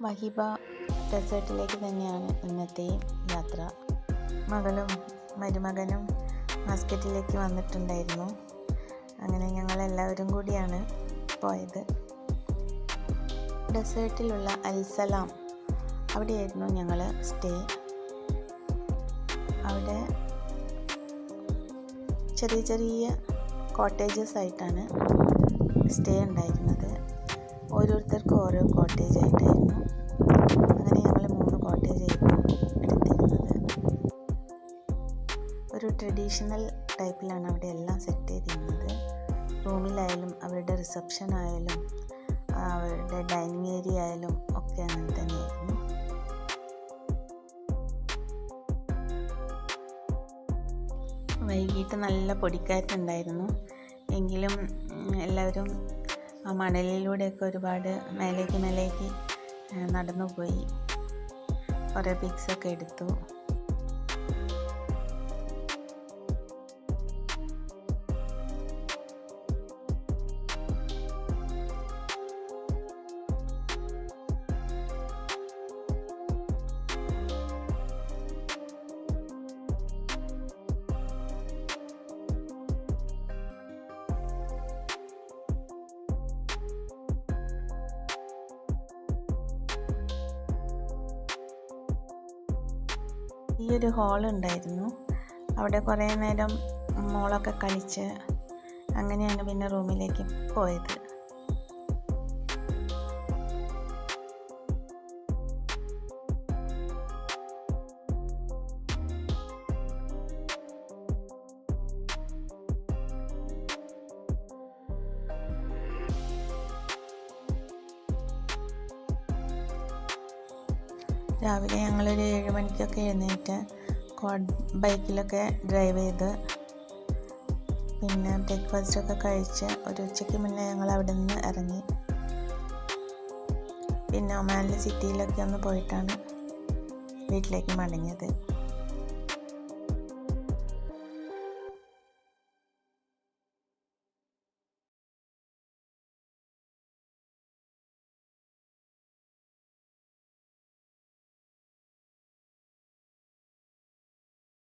വഹിബ ഡെസേർട്ടിലേക്ക് തന്നെയാണ് ഇന്നത്തെയും യാത്ര. മകളും മരുമകനും മസ്കറ്റിലേക്ക് വന്നിട്ടുണ്ടായിരുന്നു. അങ്ങനെ ഞങ്ങളെല്ലാവരും കൂടിയാണ് പോയത്. ഡെസേർട്ടിലുള്ള അൽസലാം അവിടെയായിരുന്നു ഞങ്ങൾ സ്റ്റേ. അവിടെ ചെറിയ ചെറിയ കോട്ടേജസ് ആയിട്ടാണ് സ്റ്റേ ഉണ്ടായിരുന്നത്. ഓരോരുത്തർക്കും ഓരോ കോട്ടേജ് ആയിട്ടായിരുന്നു. അങ്ങനെ ഞങ്ങൾ 3 കോട്ടേജ് ആയിരുന്നു എടുത്തിരുന്നത്. ഒരു ട്രഡീഷണൽ ടൈപ്പിലാണ് അവിടെ എല്ലാം സെറ്റ് ചെയ്തിരുന്നത്. റൂമിലായാലും അവരുടെ റിസപ്ഷൻ ആയാലും അവരുടെ ഡൈനിങ് ഏരിയ ആയാലും ഒക്കെ അങ്ങനെ തന്നെയായിരുന്നു. വൈകിട്ട് നല്ല പൊടിക്കാറ്റുണ്ടായിരുന്നു. എങ്കിലും എല്ലാവരും ആ മണലിലൂടെയൊക്കെ ഒരുപാട് മേലേക്ക് നടന്നു പോയി. കുറേ പിക്സൊക്കെ എടുത്തു. ഈ ഒരു ഹാൾ ഉണ്ടായിരുന്നു. അവിടെ കുറേ നേരം മോളൊക്കെ കളിച്ച് അങ്ങനെയാണ് പിന്നെ റൂമിലേക്ക് പോയത്. രാവിലെ ഞങ്ങളൊരു 7 മണിക്കൊക്കെ എഴുന്നേറ്റ് ബൈക്കിലൊക്കെ ഡ്രൈവ് ചെയ്ത് പിന്നെ ബ്രേക്ക്ഫാസ്റ്റൊക്കെ കഴിച്ച് ഒരു ഉച്ചയ്ക്ക് മുന്നേ ഞങ്ങൾ അവിടെ നിന്ന് ഇറങ്ങി. പിന്നെ ഒമാനിലെ സിറ്റിയിലൊക്കെ ഒന്ന് പോയിട്ടാണ് വീട്ടിലേക്ക് മടങ്ങിയത്.